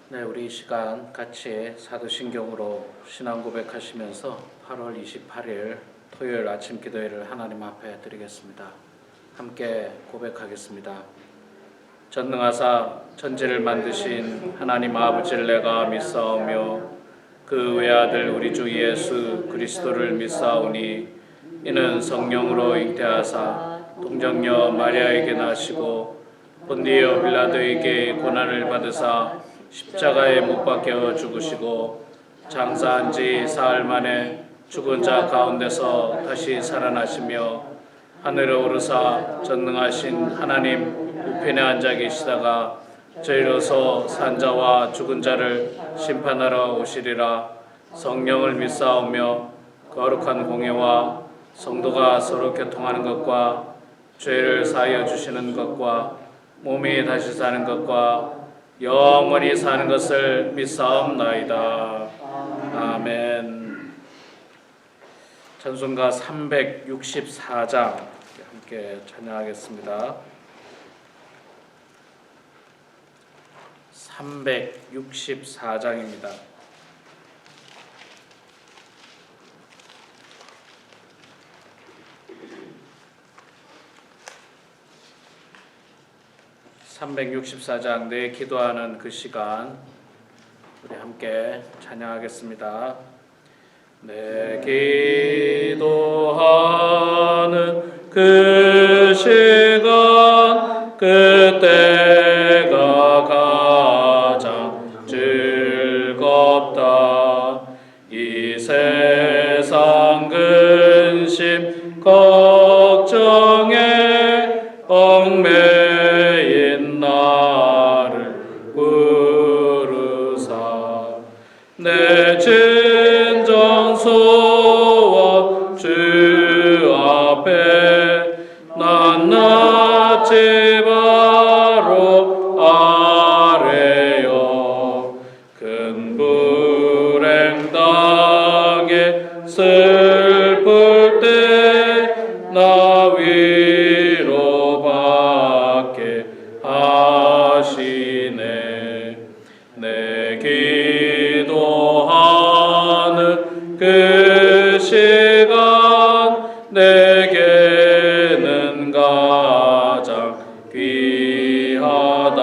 네, 우리 이 시간 같이 사도신경으로 신앙 고백하시면서 8월 28일 토요일 아침 기도회를 하나님 앞에 드리겠습니다. 함께 고백하겠습니다. 전능하사 천지를 만드신 하나님 아버지를 내가 믿사오며 그 외아들 우리 주 예수 그리스도를 믿사오니 이는 성령으로 잉태하사 동정녀 마리아에게 나시고 본디오 빌라도에게 고난을 받으사 십자가에 못 박혀 죽으시고 장사한 지 사흘 만에 죽은 자 가운데서 다시 살아나시며 하늘에 오르사 전능하신 하나님 우편에 앉아 계시다가 저희로서 산 자와 죽은 자를 심판하러 오시리라. 성령을 믿사오며 거룩한 공예와 성도가 서로 교통하는 것과 죄를 사하여 주시는 것과 몸이 다시 사는 것과 영원히 사는 것을 믿사옵나이다. 아멘. 찬송가 364장 함께 찬양하겠습니다. 364장입니다. (364장) 내 기도하는 그 시간 우리 함께 찬양하겠습니다. 내 기도하는 그 시간 그때가 가장 즐겁다. 이 세상 근심 걱정에 얽매인 나를 부르사 내 진정 소원 주 앞에 낱낱이 바로 아뢰어 큰 불행 당해 슬플 때 나 위로받게 하시네. 내 기도하는 그 시간 내게는 가장 귀하다.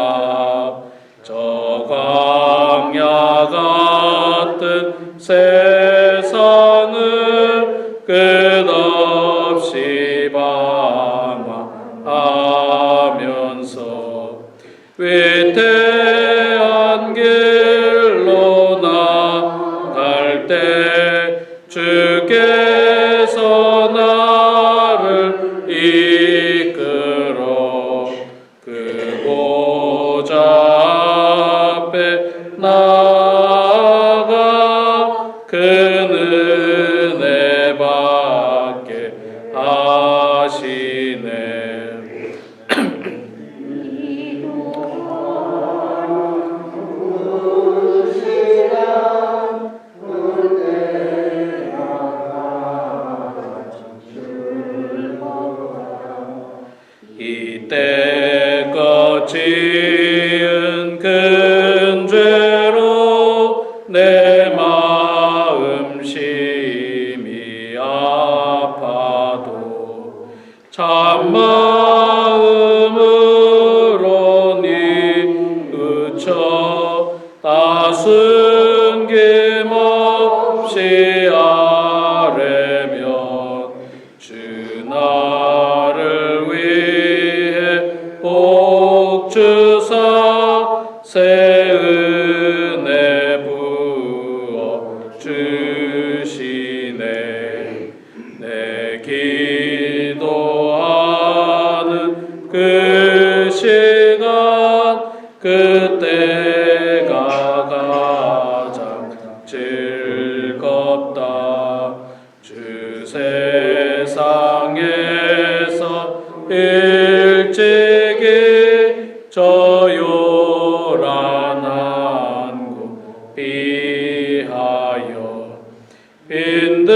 저 광야 같은 세상을 끝없이 방황하면서 위태한 길로 나갈 때 주께서 나를 이끌어 그 보좌 앞에 나아가 그 은혜 받게 하시네. 이때껏 지은 큰 죄로 내 마음 심히 아파도 참마음으로 뉘우쳐 따순 김없이 아뢰면 주 나를 위해 복 주사 새 은혜 부어 주시네. 내 기도하는 그 시간 그때가 가장 즐겁다. 주 세상에서 일찍이 저 요란한 곳 피하여 빈들에서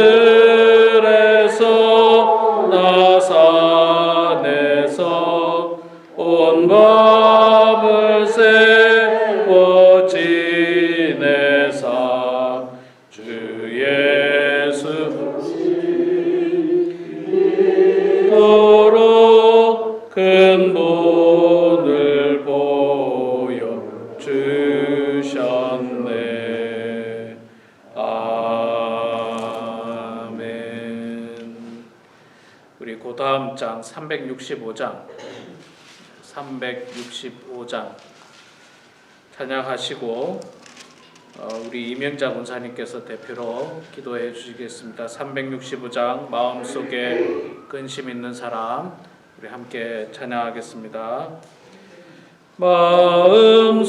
나산에서 온 밤을 세워 지 주셨네. 아멘. 우리 그 다음 장 365장 찬양하시고 우리 이명자 권사님께서 대표로 기도해 주시겠습니다. 365장 마음속에 근심 있는 사람 우리 함께 찬양하겠습니다. 마음속에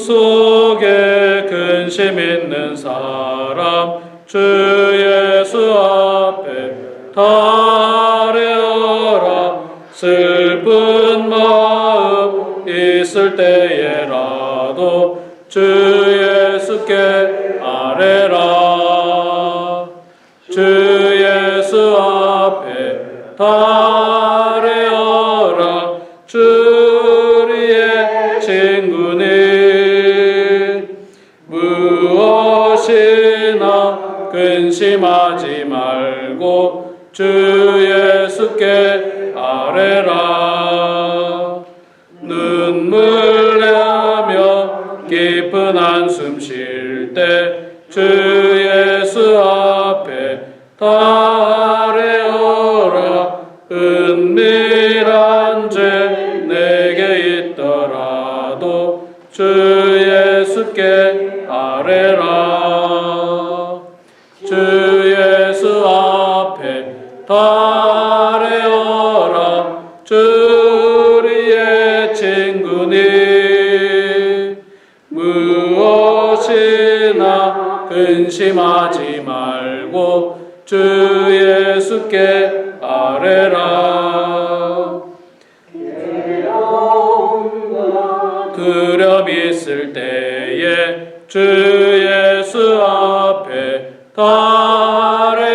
근심 있는 사람 주 예수 앞에 달려라. 슬픈 마음 있을 때에라도 주 예수께 아뢰라. 주 예수 앞에 달려라. 주리의 친구니 무엇이나 근심하지 말고 주 예수께 아뢰라. 눈물 내며 깊은 한숨 쉴 때 주 예수 앞에 달려라. 은밀한 죄 내게 있더라도 주 예수께 아뢰라. 주 예수 앞에 달려라. 주리의 친구니 무엇이나 근심하지 말고 주 예수께 아뢰라. 두려움 있을 때에 주 예수 앞에 달려라.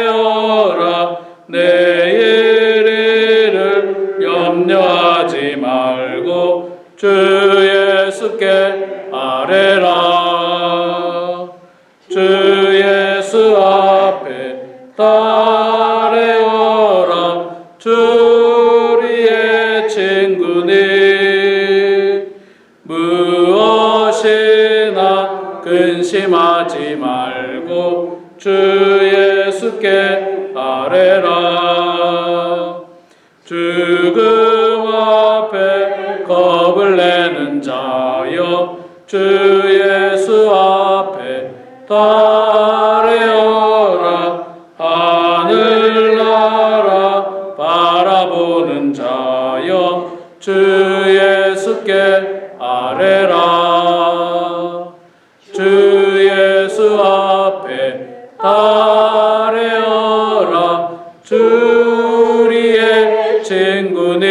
내일 일을 염려하지 말고 주 예수께 아뢰라. 주 예수 앞에 달려라. 주리의 친구니 무엇이나 근심하지 말고 주 예수께 아뢰라. 죽음 앞에 겁을 내는 자여 주 예수 앞에 달려라. 하늘나라 바라보는 자여 주 예수께 아뢰라. 주 예수 앞에 달려라. 주리의 친구니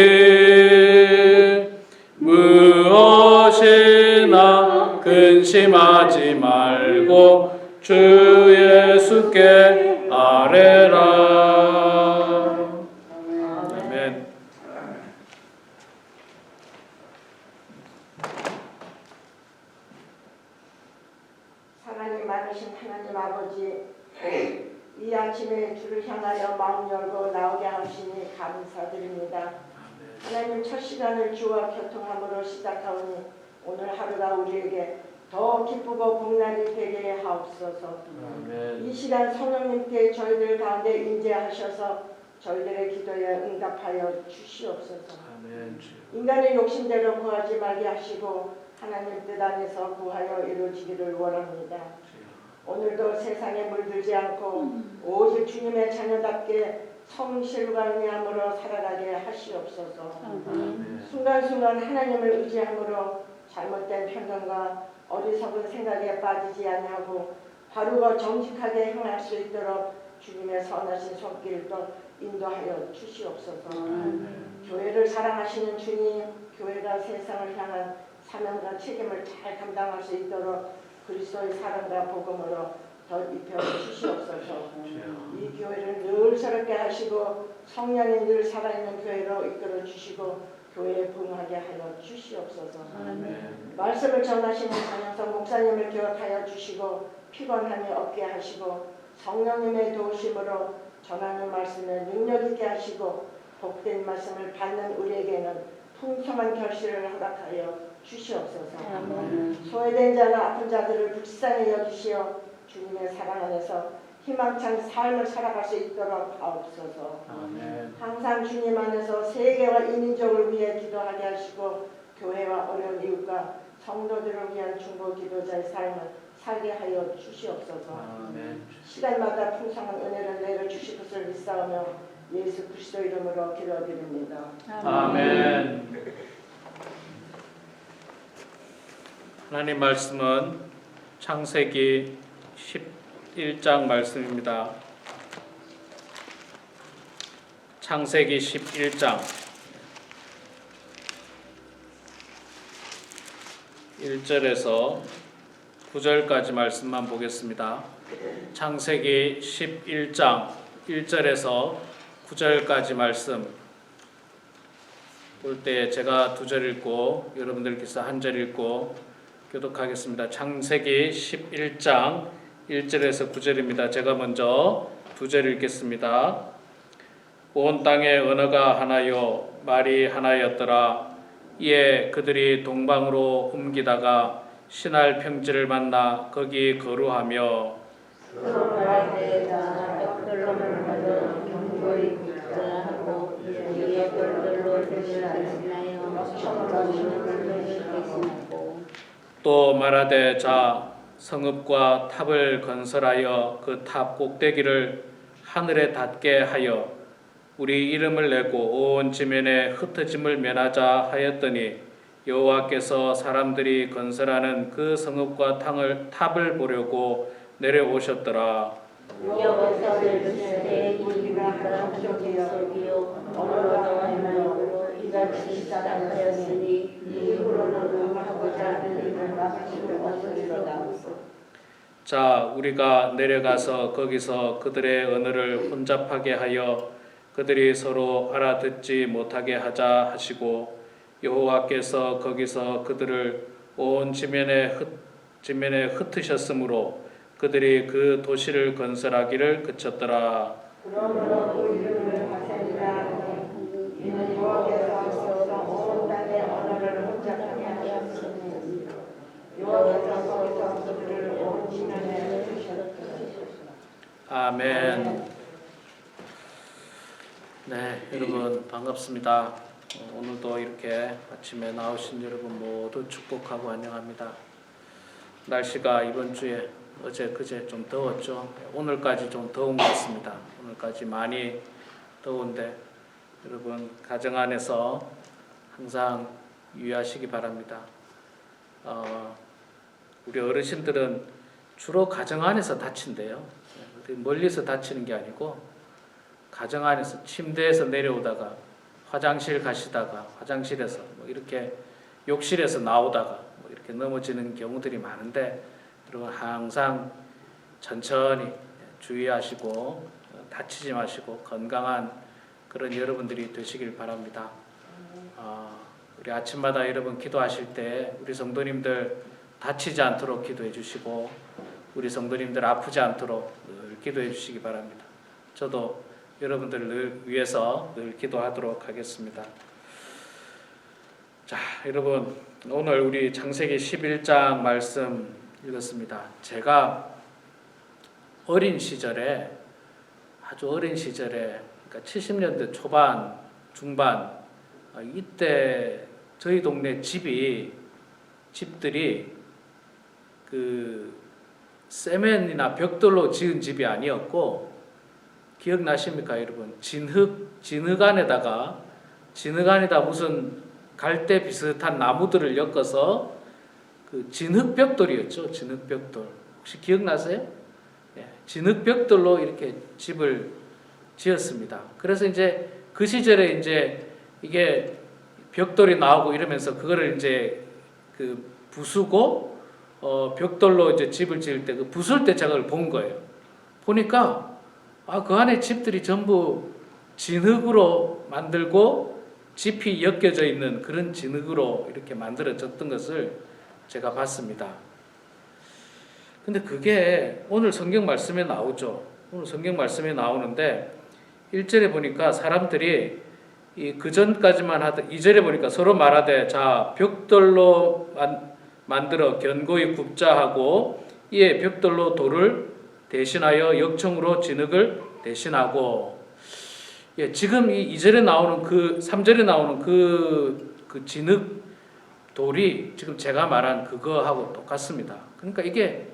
무엇이나 근심하지 말고 주 예수께 아뢰라. 아멘. 사랑이 많으신 하나님 아버지, 이 아침에 주를 향하여 마음 열고 나오게 하시니 감사드립니다. 하나님 첫 시간을 주와 교통함으로 시작하오니 오늘 하루가 우리에게 더 기쁘고 복날이 되게 하옵소서. 아멘. 이 시간 성령님께 저희들 가운데 임재하셔서 저희들의 기도에 응답하여 주시옵소서. 아멘. 인간의 욕심대로 구하지 말게 하시고 하나님 뜻 안에서 구하여 이루어지기를 원합니다. 오늘도 세상에 물들지 않고 오직 주님의 자녀답게 성실과 의함으로 살아가게 하시옵소서. 순간순간 하나님을 의지함으로 잘못된 편견과 어리석은 생각에 빠지지 아니하고 바르고 정직하게 행할 수 있도록 주님의 선하신 손길도 인도하여 주시옵소서. 교회를 사랑하시는 주님, 교회가 세상을 향한 사명과 책임을 잘 감당할 수 있도록 그리스도의 사랑과 복음으로 더 입혀 주시옵소서. 이 교회를 늘 새롭게 하시고 성령이 늘 살아있는 교회로 이끌어 주시고 교회에 부응하게 하여 주시옵소서. 말씀을 전하시는 장영석 목사님을 기억하여 주시고 피곤함이 없게 하시고 성령님의 도우심으로 전하는 말씀에 능력 있게 하시고 복된 말씀을 받는 우리에게는 풍성한 결실을 허락하여 주시옵소서. 아멘. 소외된 자나 아픈 자들을 불쌍히 여기시어 주님의 사랑 안에서 희망찬 삶을 살아갈 수 있도록 하옵소서. 아멘. 항상 주님 안에서 세계와 이민족을 위해 기도하게 하시고 교회와 어려운 이웃과 성도들을 위한 중보 기도자의 삶을 살게 하여 주시옵소서. 아멘. 시간마다 풍성한 은혜를 내려 주실 것을 믿사오며 예수 그리스도 이름으로 기도드립니다. 아멘. 하나님 말씀은 창세기 11장 말씀입니다. 창세기 11장 1절에서 9절까지 말씀만 보겠습니다. 창세기 11장 1절에서 9절까지 말씀 볼 때 제가 2절 읽고 여러분들께서 1절 읽고 교독하겠습니다. 창세기 11장 1절에서 9절입니다. 제가 먼저 2절 읽겠습니다. 온 땅의 언어가 하나요 말이 하나였더라. 이에 그들이 동방으로 옮기다가 신할 평지를 만나 거기 거루하며 서로 말대다 벽돌로 만들어 경고히 굴자하고 위에 돌들로 들으시나요 처음으로 신을 계시나고 또 말하되 자 성읍과 탑을 건설하여 그 탑 꼭대기를 하늘에 닿게 하여 우리 이름을 내고 온 지면에 흩어짐을 면하자 하였더니 여호와께서 사람들이 건설하는 그 성읍과 탑을 보려고 내려오셨더라. 여호와께서 이르시되 우리가 한쪽이 속이요 어머니와 하나로 이같이 시작하였으니 이후로는 하고자 하는 일을 막을 수 없으리로다. 자 우리가 내려가서 거기서 그들의 언어를 혼잡하게 하여 그들이 서로 알아듣지 못하게 하자 하시고 여호와께서 거기서 그들을 온 지면에 흩으셨으므로 그들이 그 도시를 건설하기를 그쳤더라. 그러므로 그 이름을 하세니라. 이는 여호와께서 온 땅의 언어를 혼잡하게 하셨으니 여호와께서 거기서 그들을 온 지면에 두셨더라. 아멘. 네, 여러분 반갑습니다. 오늘도 이렇게 아침에 나오신 여러분 모두 축복하고 환영합니다. 날씨가 이번 주에 어제 그제 좀 더웠죠. 오늘까지 좀 더운 것 같습니다. 오늘까지 많이 더운데 여러분 가정 안에서 항상 유의하시기 바랍니다. 우리 어르신들은 주로 가정 안에서 다친대요. 멀리서 다치는 게 아니고 가정 안에서 침대에서 내려오다가 화장실 가시다가 화장실에서 뭐 이렇게 욕실에서 나오다가 뭐 이렇게 넘어지는 경우들이 많은데 여러분 항상 천천히 주의하시고 다치지 마시고 건강한 그런 여러분들이 되시길 바랍니다. 우리 아침마다 여러분 기도하실 때 우리 성도님들 다치지 않도록 기도해 주시고 우리 성도님들 아프지 않도록 늘 기도해 주시기 바랍니다. 저도 여러분들을 위해서 늘 기도하도록 하겠습니다. 자, 여러분 오늘 우리 창세기 11장 말씀 읽었습니다. 제가 어린 시절에 아주 어린 시절에 그러니까 70년대 초반 중반 이때 저희 동네 집들이 그 세면이나 벽돌로 지은 집이 아니었고 기억나십니까 여러분? 진흙 안에다 무슨 갈대 비슷한 나무들을 엮어서 그 진흙벽돌이었죠. 진흙벽돌 혹시 기억나세요? 예, 진흙벽돌로 이렇게 집을 지었습니다. 그래서 이제 그 시절에 이제 이게 벽돌이 나오고 이러면서 그거를 이제 그 부수고 벽돌로 이제 집을 지을 때 그 부술 때 제가 그걸 본 거예요. 보니까 그 안에 집들이 전부 진흙으로 만들고 짚이 엮여져 있는 그런 진흙으로 이렇게 만들어졌던 것을 제가 봤습니다. 근데 그게 오늘 성경 말씀에 나오죠. 오늘 성경 말씀에 나오는데 1절에 보니까 사람들이 그 전까지만 하던 2절에 보니까 서로 말하되 자 벽돌로 만들어 견고히 굽자 하고 이에 벽돌로 돌을 대신하여 역청으로 진흙을 대신하고. 예, 지금 이 2절에 나오는 3절에 나오는 그 진흙 돌이 지금 제가 말한 그거하고 똑같습니다. 그러니까 이게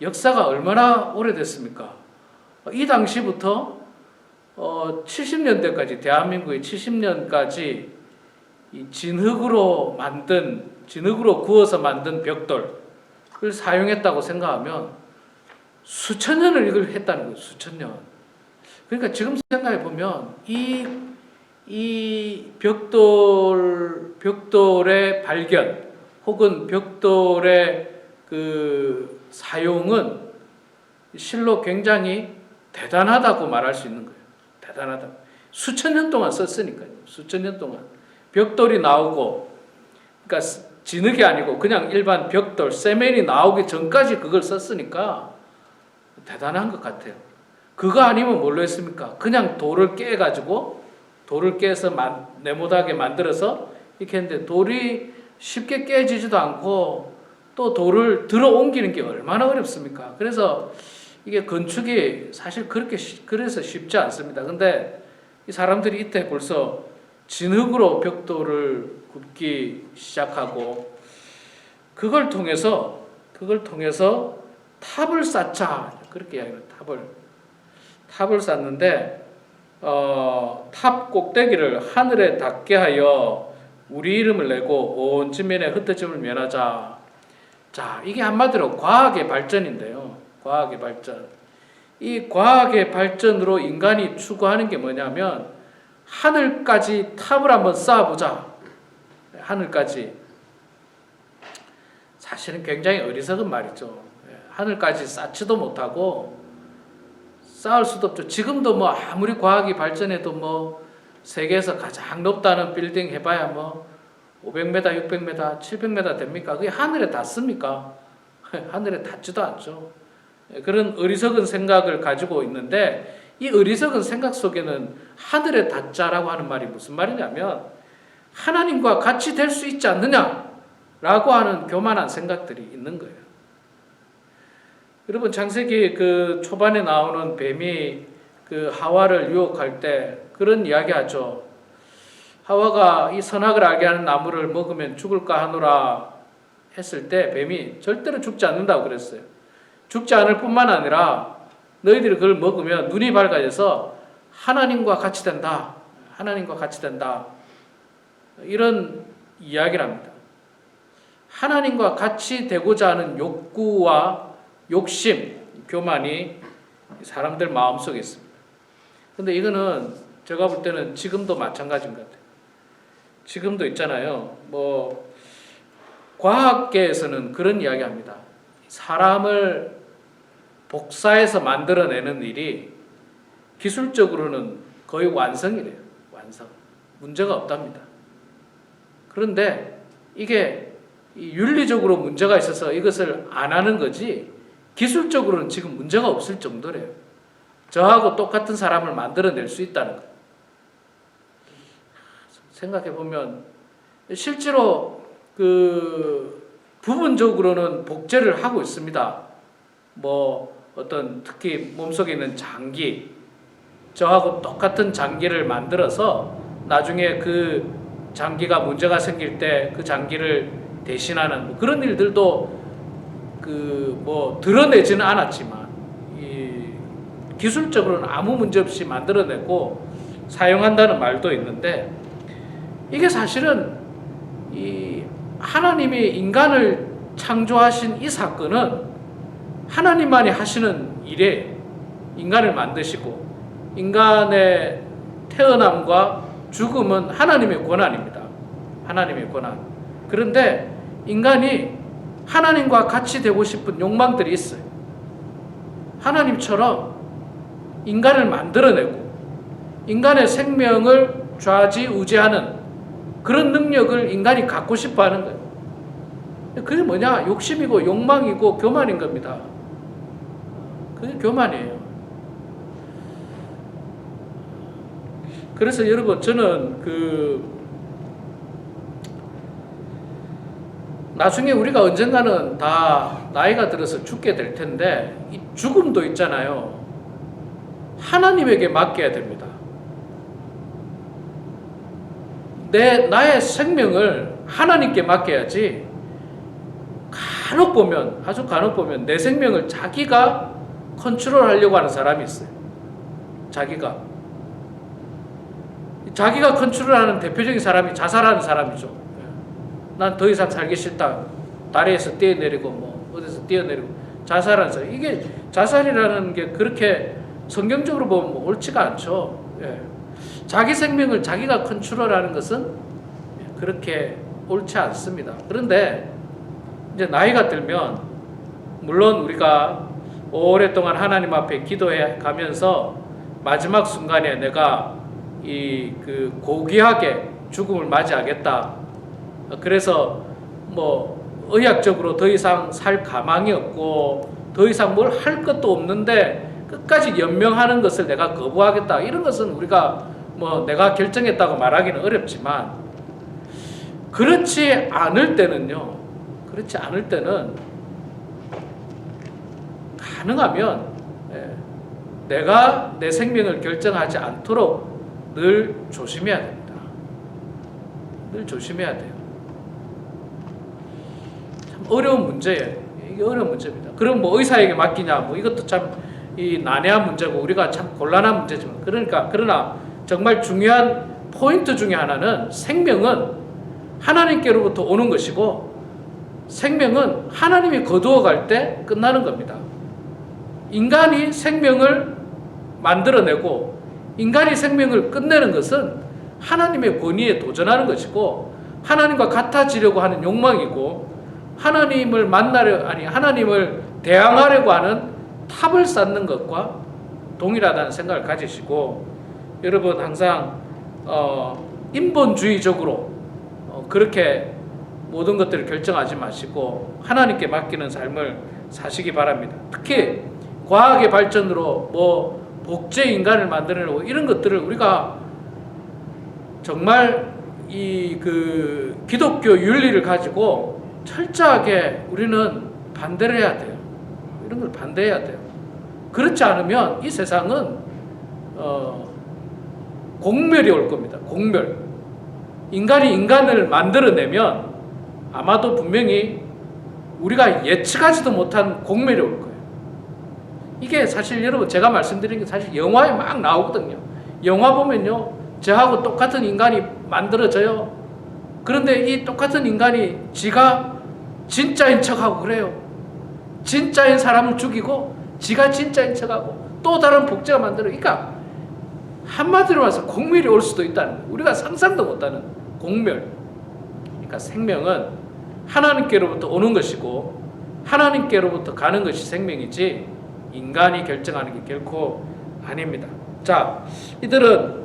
역사가 얼마나 오래됐습니까? 이 당시부터 70년대까지 대한민국의 70년까지 이 진흙으로 구워서 만든 벽돌을 사용했다고 생각하면 수천 년을 이걸 했다는 거예요. 수천 년. 그러니까 지금 생각해 보면 이 벽돌의 발견 혹은 벽돌의 그 사용은 실로 굉장히 대단하다고 말할 수 있는 거예요. 대단하다. 수천 년 동안 썼으니까요. 수천 년 동안 벽돌이 나오고, 그러니까 진흙이 아니고 그냥 일반 벽돌, 세멘이 나오기 전까지 그걸 썼으니까 대단한 것 같아요. 그거 아니면 뭘로 했습니까? 그냥 돌을 깨서 네모나게 만들어서 이렇게 했는데 돌이 쉽게 깨지지도 않고 또 돌을 들어 옮기는 게 얼마나 어렵습니까? 그래서 이게 건축이 사실 그래서 쉽지 않습니다. 근데 이 사람들이 이때 벌써 진흙으로 벽돌을 굽기 시작하고 그걸 통해서 탑을 쌓자 그렇게 이야기합니다. 탑을 쌓는데 탑 꼭대기를 하늘에 닿게 하여 우리 이름을 내고 온 지면에 흩어짐을 면하자. 자, 이게 한마디로 과학의 발전인데요. 과학의 발전. 이 과학의 발전으로 인간이 추구하는 게 뭐냐면 하늘까지 탑을 한번 쌓아보자. 하늘까지. 사실은 굉장히 어리석은 말이죠. 하늘까지 쌓지도 못하고 쌓을 수도 없죠. 지금도 뭐 아무리 과학이 발전해도 뭐 세계에서 가장 높다는 빌딩 해봐야 뭐 500m, 600m, 700m 됩니까? 그게 하늘에 닿습니까? 하늘에 닿지도 않죠. 그런 어리석은 생각을 가지고 있는데 이 어리석은 생각 속에는 하늘에 닿자라고 하는 말이 무슨 말이냐면 하나님과 같이 될 수 있지 않느냐라고 하는 교만한 생각들이 있는 거예요. 여러분 창세기 그 초반에 나오는 뱀이 그 하와를 유혹할 때 그런 이야기하죠. 하와가 이 선악을 알게 하는 나무를 먹으면 죽을까 하노라 했을 때 뱀이 절대로 죽지 않는다고 그랬어요. 죽지 않을 뿐만 아니라 너희들이 그걸 먹으면 눈이 밝아져서 하나님과 같이 된다. 하나님과 같이 된다. 이런 이야기를 합니다. 하나님과 같이 되고자 하는 욕구와 욕심, 교만이 사람들 마음속에 있습니다. 근데 이거는 제가 볼 때는 지금도 마찬가지인 것 같아요. 지금도 있잖아요. 뭐 과학계에서는 그런 이야기합니다. 사람을 복사해서 만들어내는 일이 기술적으로는 거의 완성이래요. 완성. 문제가 없답니다. 그런데 이게 윤리적으로 문제가 있어서 이것을 안 하는 거지 기술적으로는 지금 문제가 없을 정도래요. 저하고 똑같은 사람을 만들어낼 수 있다는 거예요. 생각해 보면 실제로 그 부분적으로는 복제를 하고 있습니다. 뭐 어떤 특히 몸속에 있는 장기, 저하고 똑같은 장기를 만들어서 나중에 그 장기가 문제가 생길 때 그 장기를 대신하는 뭐 그런 일들도 그 뭐 드러내지는 않았지만 이 기술적으로는 아무 문제 없이 만들어내고 사용한다는 말도 있는데 이게 사실은 이 하나님이 인간을 창조하신 이 사건은 하나님만이 하시는 일에 인간을 만드시고 인간의 태어남과 죽음은 하나님의 권한입니다. 하나님의 권한. 그런데 인간이 하나님과 같이 되고 싶은 욕망들이 있어요. 하나님처럼 인간을 만들어내고 인간의 생명을 좌지우지하는 그런 능력을 인간이 갖고 싶어 하는 거예요. 그게 뭐냐? 욕심이고 욕망이고 교만인 겁니다. 그게 교만이에요. 그래서 여러분 저는 나중에 우리가 언젠가는 다 나이가 들어서 죽게 될 텐데 이 죽음도 있잖아요. 하나님에게 맡겨야 됩니다. 나의 생명을 하나님께 맡겨야지. 아주 간혹 보면 내 생명을 자기가 컨트롤하려고 하는 사람이 있어요. 자기가 컨트롤하는 대표적인 사람이 자살하는 사람이죠. 난 더 이상 살기 싫다. 다리에서 뛰어내리고 뭐 어디서 뛰어내리고 자살하는 사람. 이게 자살이라는 게 그렇게 성경적으로 보면 뭐 옳지가 않죠. 예. 자기 생명을 자기가 컨트롤하는 것은 그렇게 옳지 않습니다. 그런데 이제 나이가 들면 물론 우리가 오랫동안 하나님 앞에 기도해 가면서 마지막 순간에 내가 고귀하게 죽음을 맞이하겠다. 그래서 뭐 의학적으로 더 이상 살 가망이 없고 더 이상 뭘 할 것도 없는데 끝까지 연명하는 것을 내가 거부하겠다. 이런 것은 우리가 뭐 내가 결정했다고 말하기는 어렵지만 그렇지 않을 때는 가능하면 내가 내 생명을 결정하지 않도록 늘 조심해야 됩니다. 늘 조심해야 돼요. 참 어려운 문제예요. 이게 어려운 문제입니다. 그럼 뭐 의사에게 맡기냐, 뭐 이것도 참 이 난해한 문제고 우리가 참 곤란한 문제지만 그러나 정말 중요한 포인트 중에 하나는 생명은 하나님께로부터 오는 것이고 생명은 하나님이 거두어 갈 때 끝나는 겁니다. 인간이 생명을 만들어내고 인간이 생명을 끝내는 것은 하나님의 권위에 도전하는 것이고 하나님과 같아지려고 하는 욕망이고 하나님을 대항하려고 하는 탑을 쌓는 것과 동일하다는 생각을 가지시고 여러분 항상 인본주의적으로 그렇게 모든 것들을 결정하지 마시고 하나님께 맡기는 삶을 사시기 바랍니다. 특히 과학의 발전으로 뭐 복제 인간을 만들어내고 이런 것들을 우리가 정말 기독교 윤리를 가지고 철저하게 우리는 반대를 해야 돼요. 이런 걸 반대해야 돼요. 그렇지 않으면 이 세상은 공멸이 올 겁니다. 공멸. 인간이 인간을 만들어내면 아마도 분명히 우리가 예측하지도 못한 공멸이 올 거예요. 이게 사실 여러분 제가 말씀드린 게 사실 영화에 막 나오거든요. 영화 보면요. 저하고 똑같은 인간이 만들어져요. 그런데 이 똑같은 인간이 지가 진짜인 척하고 그래요. 진짜인 사람을 죽이고 지가 진짜인 척하고 또 다른 복제가 만들어. 그러니까 한마디로 말해서 공멸이 올 수도 있다는 거예요. 우리가 상상도 못하는 공멸. 그러니까 생명은 하나님께로부터 오는 것이고 하나님께로부터 가는 것이 생명이지 인간이 결정하는 게 결코 아닙니다. 자, 이들은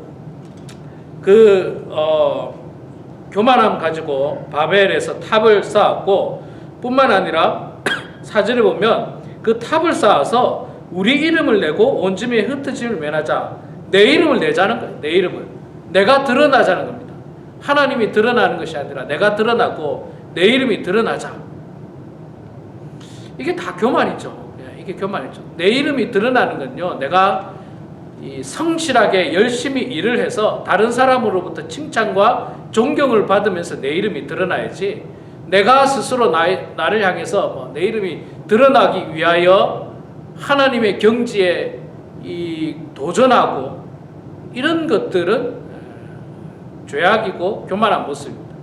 교만함 가지고 바벨에서 탑을 쌓았고 뿐만 아니라 사절에 보면 그 탑을 쌓아서 우리 이름을 내고 온 짐에 흩어짐을 면하자. 내 이름을 내자는 거예요. 내 이름을. 내가 드러나자는 겁니다. 하나님이 드러나는 것이 아니라 내가 드러나고 내 이름이 드러나자. 이게 다 교만이죠. 이게 교만이죠. 내 이름이 드러나는 건요. 내가 성실하게 열심히 일을 해서 다른 사람으로부터 칭찬과 존경을 받으면서 내 이름이 드러나야지 내가 스스로 나를 향해서 내 이름이 드러나기 위하여 하나님의 경지에 도전하고 이런 것들은 죄악이고 교만한 모습입니다.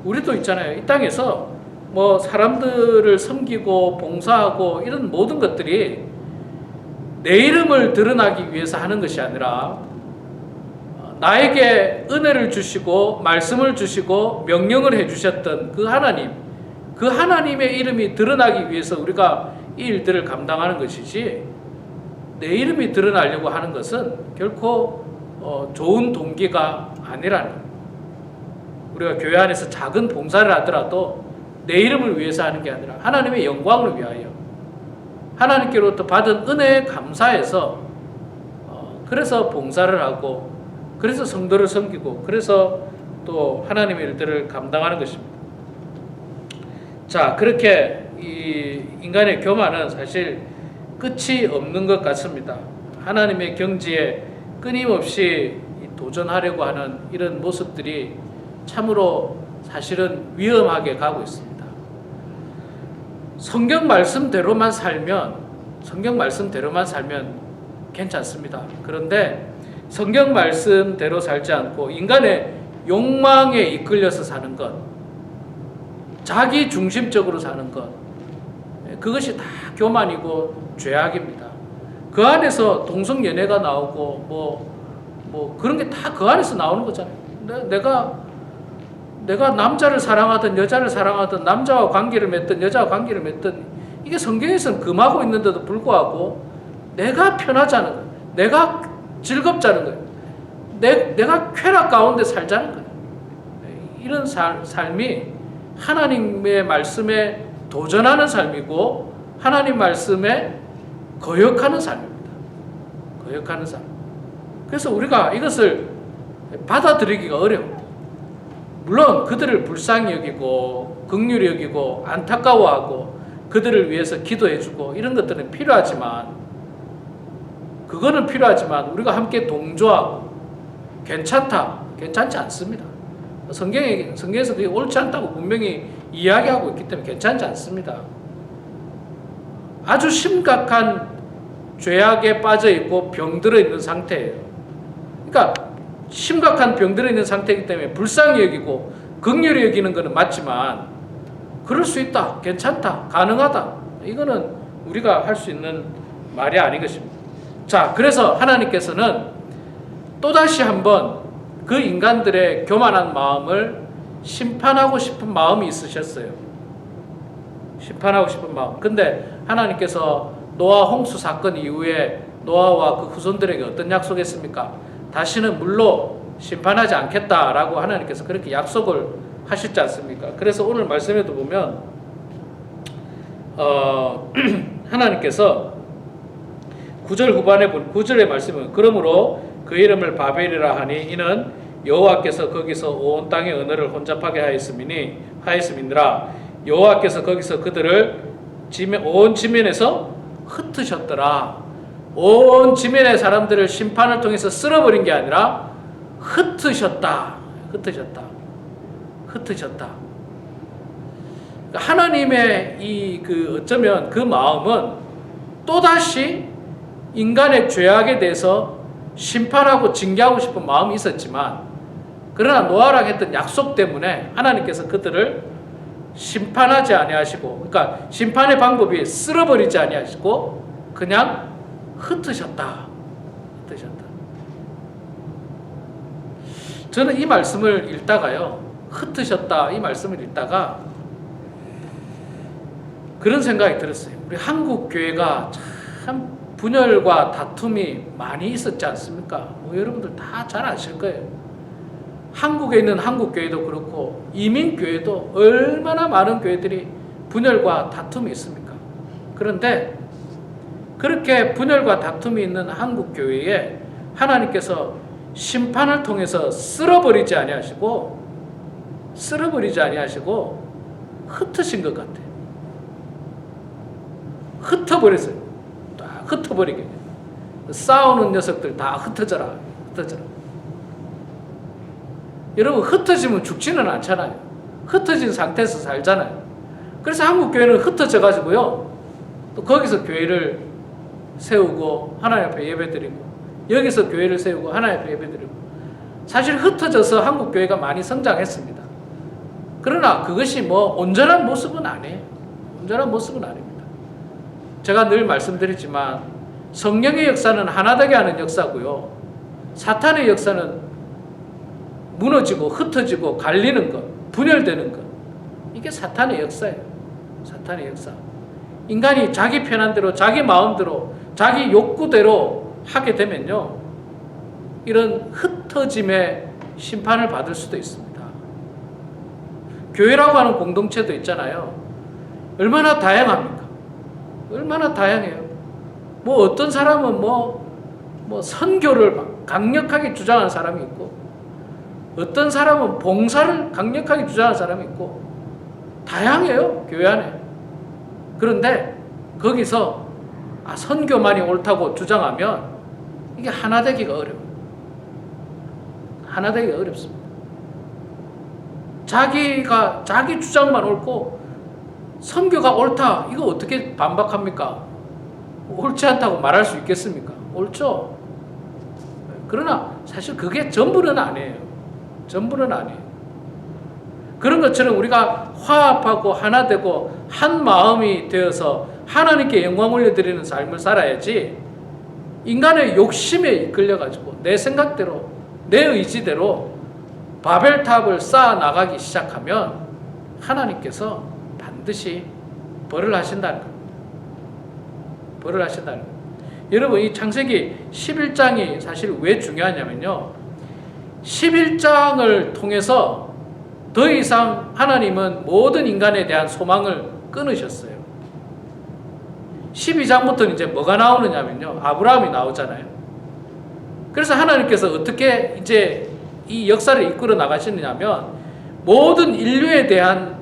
우리도 있잖아요. 이 땅에서 뭐 사람들을 섬기고 봉사하고 이런 모든 것들이 내 이름을 드러나기 위해서 하는 것이 아니라 나에게 은혜를 주시고 말씀을 주시고 명령을 해주셨던 그 하나님의 이름이 드러나기 위해서 우리가 이 일들을 감당하는 것이지 내 이름이 드러나려고 하는 것은 결코 좋은 동기가 아니라는 거예요. 우리가 교회 안에서 작은 봉사를 하더라도 내 이름을 위해서 하는 게 아니라 하나님의 영광을 위하여 하나님께로부터 받은 은혜에 감사해서 그래서 봉사를 하고 그래서 성도를 섬기고 그래서 또 하나님의 일들을 감당하는 것입니다. 자, 그렇게 이 인간의 교만은 사실 끝이 없는 것 같습니다. 하나님의 경지에 끊임없이 도전하려고 하는 이런 모습들이 참으로 사실은 위험하게 가고 있습니다. 성경 말씀대로만 살면 괜찮습니다. 그런데 성경 말씀대로 살지 않고 인간의 욕망에 이끌려서 사는 것, 자기 중심적으로 사는 것, 그것이 다 교만이고 죄악입니다. 그 안에서 동성연애가 나오고 뭐 그런 게 다 그 안에서 나오는 거잖아요. 내가 남자를 사랑하든 여자를 사랑하든 남자와 관계를 맺든 여자와 관계를 맺든 이게 성경에서는 금하고 있는데도 불구하고 내가 편하자는 거예요. 내가 즐겁자는 거예요. 내가 쾌락 가운데 살자는 거예요. 이런 삶이 하나님의 말씀에 도전하는 삶이고 하나님 말씀에 거역하는 삶입니다. 거역하는 삶. 그래서 우리가 이것을 받아들이기가 어려워요. 물론 그들을 불쌍히 여기고 긍휼히 여기고 안타까워하고 그들을 위해서 기도해주고 이런 것들은 필요하지만 우리가 함께 동조하고 괜찮지 않습니다. 성경에서 그게 옳지 않다고 분명히 이야기하고 있기 때문에 괜찮지 않습니다. 아주 심각한 죄악에 빠져 있고 병들어 있는 상태예요. 그러니까 심각한 병들어 있는 상태이기 때문에 불쌍히 여기고 긍휼히 여기는 것은 맞지만 그럴 수 있다, 괜찮다, 가능하다. 이거는 우리가 할 수 있는 말이 아닌 것입니다. 자, 그래서 하나님께서는 또다시 한번 그 인간들의 교만한 마음을 심판하고 싶은 마음이 있으셨어요. 심판하고 싶은 마음. 근데 하나님께서 노아 홍수 사건 이후에 노아와 그 후손들에게 어떤 약속했습니까? 다시는 물로 심판하지 않겠다라고 하나님께서 그렇게 약속을 하셨지 않습니까? 그래서 오늘 말씀에도 보면 하나님께서 9절 후반에 9절의 말씀은 그러므로 그 이름을 바벨이라 하니 이는 여호와께서 거기서 온 땅의 언어를 혼잡하게 하였음이니라. 여호와께서 거기서 그들을 온 지면에서 흩으셨더라. 온 지면의 사람들을 심판을 통해서 쓸어버린 게 아니라 흩으셨다. 하나님의 어쩌면 그 마음은 또다시 인간의 죄악에 대해서 심판하고 징계하고 싶은 마음이 있었지만 그러나 노아랑 했던 약속 때문에 하나님께서 그들을 심판하지 아니하시고, 그러니까 심판의 방법이 쓸어버리지 아니하시고 그냥 흩으셨다. 저는 이 말씀을 읽다가요, 흩으셨다 이 말씀을 읽다가 그런 생각이 들었어요. 우리 한국 교회가 참 분열과 다툼이 많이 있었지 않습니까? 여러분들 다 잘 아실 거예요. 한국에 있는 한국교회도 그렇고 이민교회도 얼마나 많은 교회들이 분열과 다툼이 있습니까? 그런데 그렇게 분열과 다툼이 있는 한국교회에 하나님께서 심판을 통해서 쓸어버리지 아니하시고 흩으신 것 같아요. 흩어버렸어요. 딱 흩어버리게. 싸우는 녀석들 다 흩어져라. 여러분, 흩어지면 죽지는 않잖아요. 흩어진 상태에서 살잖아요. 그래서 한국교회는 흩어져 가지고요, 또 거기서 교회를 세우고 하나님 앞에 예배드리고, 여기서 교회를 세우고 하나님 앞에 예배드리고, 사실 흩어져서 한국교회가 많이 성장했습니다. 그러나 그것이 온전한 모습은 아니에요. 온전한 모습은 아닙니다. 제가 늘 말씀드리지만 성령의 역사는 하나 되게 하는 역사고요, 사탄의 역사는 무너지고 흩어지고 갈리는 것, 분열되는 것, 이게 사탄의 역사예요. 사탄의 역사. 인간이 자기 편한 대로, 자기 마음대로, 자기 욕구대로 하게 되면요, 이런 흩어짐의 심판을 받을 수도 있습니다. 교회라고 하는 공동체도 있잖아요. 얼마나 다양합니까? 얼마나 다양해요. 어떤 사람은 선교를 막 강력하게 주장하는 사람이 있고 어떤 사람은 봉사를 강력하게 주장하는 사람이 있고 다양해요. 교회 안에. 그런데 거기서 선교만이 옳다고 주장하면 이게 하나 되기가 어려워요. 하나 되기가 어렵습니다. 자기 주장만 옳고 선교가 옳다. 이거 어떻게 반박합니까? 옳지 않다고 말할 수 있겠습니까? 옳죠. 그러나 사실 그게 전부는 아니에요. 전부는 아니에요. 그런 것처럼 우리가 화합하고 하나 되고 한 마음이 되어서 하나님께 영광 올려드리는 삶을 살아야지 인간의 욕심에 이끌려가지고 내 생각대로 내 의지대로 바벨탑을 쌓아 나가기 시작하면 하나님께서 반드시 벌을 하신다는 겁니다. 벌을 하신다는 겁니다. 여러분, 이 창세기 11장이 사실 왜 중요하냐면요, 11장을 통해서 더 이상 하나님은 모든 인간에 대한 소망을 끊으셨어요. 12장부터는 이제 뭐가 나오느냐면요, 아브라함이 나오잖아요. 그래서 하나님께서 어떻게 이제 이 역사를 이끌어 나가시느냐면 모든 인류에 대한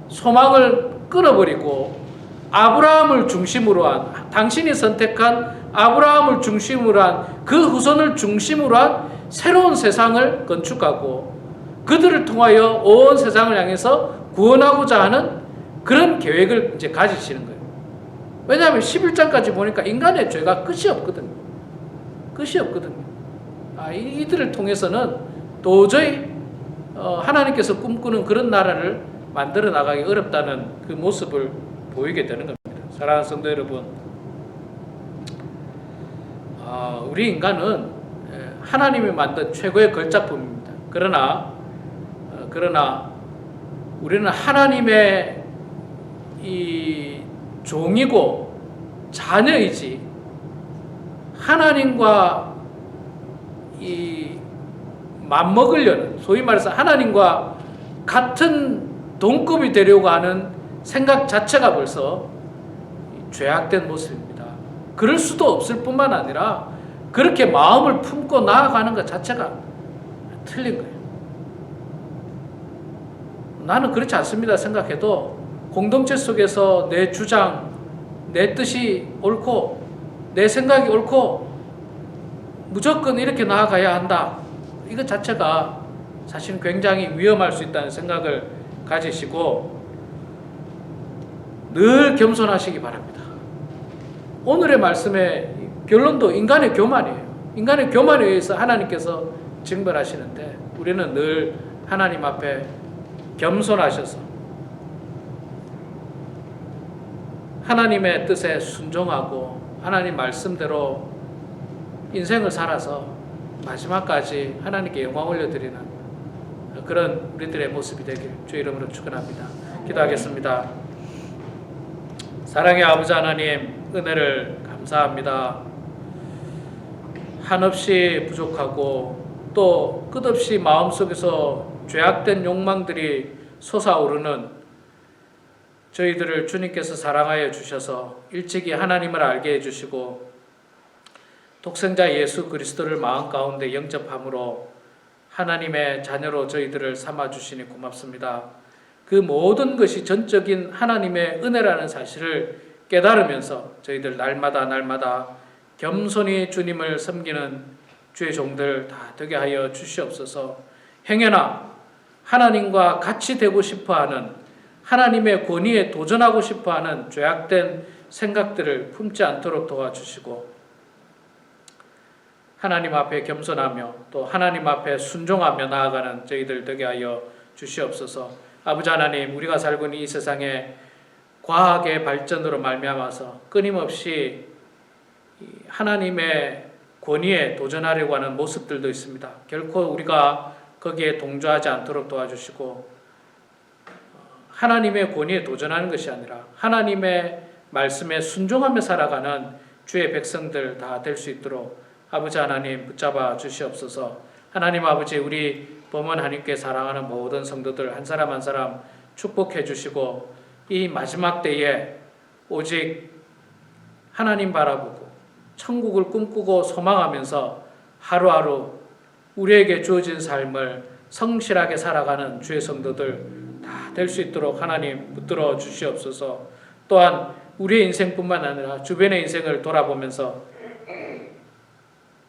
소망을 끊어버리고 아브라함을 중심으로 한, 당신이 선택한 아브라함을 중심으로 한 그 후손을 중심으로 한 새로운 세상을 건축하고 그들을 통하여 온 세상을 향해서 구원하고자 하는 그런 계획을 이제 가지시는 거예요. 왜냐하면 11장까지 보니까 인간의 죄가 끝이 없거든요. 끝이 없거든요. 이들을 통해서는 도저히 하나님께서 꿈꾸는 그런 나라를 만들어 나가기 어렵다는 그 모습을 보이게 되는 겁니다. 사랑하는 성도 여러분, 우리 인간은 하나님이 만든 최고의 걸작품입니다. 그러나 우리는 하나님의 이 종이고 자녀이지 하나님과 이 맞먹으려는, 소위 말해서 하나님과 같은 동급이 되려고 하는 생각 자체가 벌써 죄악된 모습입니다. 그럴 수도 없을 뿐만 아니라 그렇게 마음을 품고 나아가는 것 자체가 틀린 거예요. 나는 그렇지 않습니다 생각해도 공동체 속에서 내 주장, 내 뜻이 옳고 내 생각이 옳고 무조건 이렇게 나아가야 한다, 이것 자체가 사실 굉장히 위험할 수 있다는 생각을 가지시고 늘 겸손하시기 바랍니다. 오늘의 말씀의 결론도 인간의 교만이에요. 인간의 교만에 의해서 하나님께서 징벌하시는데 우리는 늘 하나님 앞에 겸손하셔서 하나님의 뜻에 순종하고 하나님 말씀대로 인생을 살아서 마지막까지 하나님께 영광 올려드리는 그런 우리들의 모습이 되길 주의 이름으로 축원합니다. 기도하겠습니다. 사랑의 아버지 하나님, 은혜를 감사합니다. 한없이 부족하고 또 끝없이 마음속에서 죄악된 욕망들이 솟아오르는 저희들을 주님께서 사랑하여 주셔서 일찍이 하나님을 알게 해주시고 독생자 예수 그리스도를 마음 가운데 영접함으로 하나님의 자녀로 저희들을 삼아주시니 고맙습니다. 그 모든 것이 전적인 하나님의 은혜라는 사실을 깨달으면서 저희들 날마다 겸손히 주님을 섬기는 주의 종들 다 되게 하여 주시옵소서. 행여나 하나님과 같이 되고 싶어하는, 하나님의 권위에 도전하고 싶어하는 죄악된 생각들을 품지 않도록 도와주시고 하나님 앞에 겸손하며 또 하나님 앞에 순종하며 나아가는 저희들 되게 하여 주시옵소서. 아버지 하나님, 우리가 살고 있는 이 세상에 과학의 발전으로 말미암아서 끊임없이 하나님의 권위에 도전하려고 하는 모습들도 있습니다. 결코 우리가 거기에 동조하지 않도록 도와주시고 하나님의 권위에 도전하는 것이 아니라 하나님의 말씀에 순종하며 살아가는 주의 백성들 다 될 수 있도록 아버지 하나님 붙잡아 주시옵소서. 하나님 아버지, 우리 범원 하나님께 사랑하는 모든 성도들 한 사람 한 사람 축복해 주시고 이 마지막 때에 오직 하나님 바라보고 천국을 꿈꾸고 소망하면서 하루하루 우리에게 주어진 삶을 성실하게 살아가는 주의 성도들 다 될 수 있도록 하나님 붙들어 주시옵소서. 또한 우리의 인생뿐만 아니라 주변의 인생을 돌아보면서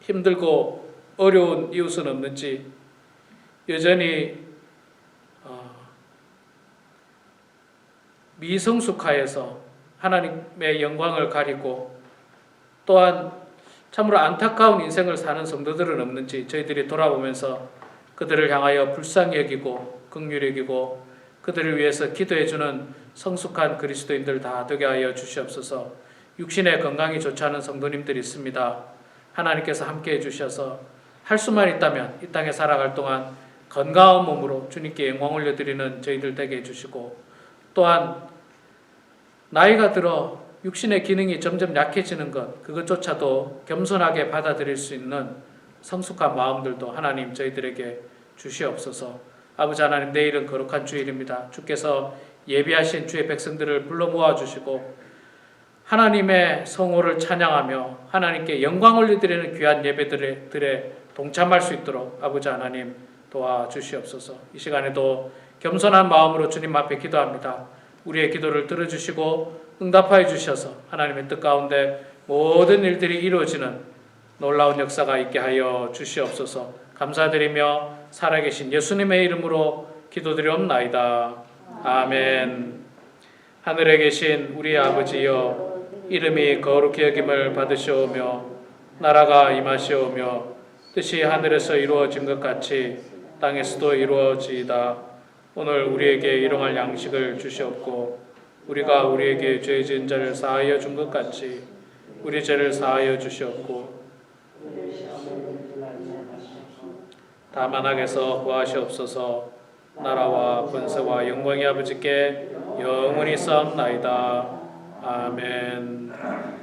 힘들고 어려운 이웃은 없는지, 여전히 미성숙하여서 하나님의 영광을 가리고 또한 참으로 안타까운 인생을 사는 성도들은 없는지 저희들이 돌아보면서 그들을 향하여 불쌍히 여기고 긍휼히 여기고 그들을 위해서 기도해주는 성숙한 그리스도인들 다 되게 하여 주시옵소서. 육신의 건강이 좋지 않은 성도님들이 있습니다. 하나님께서 함께해 주셔서 할 수만 있다면 이 땅에 살아갈 동안 건강한 몸으로 주님께 영광 올려드리는 저희들 되게 해주시고, 또한 나이가 들어 육신의 기능이 점점 약해지는 것, 그것조차도 겸손하게 받아들일 수 있는 성숙한 마음들도 하나님 저희들에게 주시옵소서. 아버지 하나님, 내일은 거룩한 주일입니다. 주께서 예비하신 주의 백성들을 불러 모아주시고 하나님의 성호를 찬양하며 하나님께 영광 올려드리는 귀한 예배들에 동참할 수 있도록 아버지 하나님 도와주시옵소서. 이 시간에도 겸손한 마음으로 주님 앞에 기도합니다. 우리의 기도를 들어주시고 응답하여 주셔서 하나님의 뜻 가운데 모든 일들이 이루어지는 놀라운 역사가 있게 하여 주시옵소서. 감사드리며 살아계신 예수님의 이름으로 기도드리옵나이다. 아멘. 하늘에 계신 우리 아버지여, 이름이 거룩히 여김을 받으시오며 나라가 임하시오며 뜻이 하늘에서 이루어진 것 같이 땅에서도 이루어지이다. 오늘 우리에게 일용할 양식을 주시옵고 우리가 우리에게 죄 지은 자를 사하여 준 것 같이 우리 죄를 사하여 주시옵고 다만 악에서 구하시옵소서. 나라와 권세와 영광이 아버지께 영원히 쌓옵나이다. 아멘.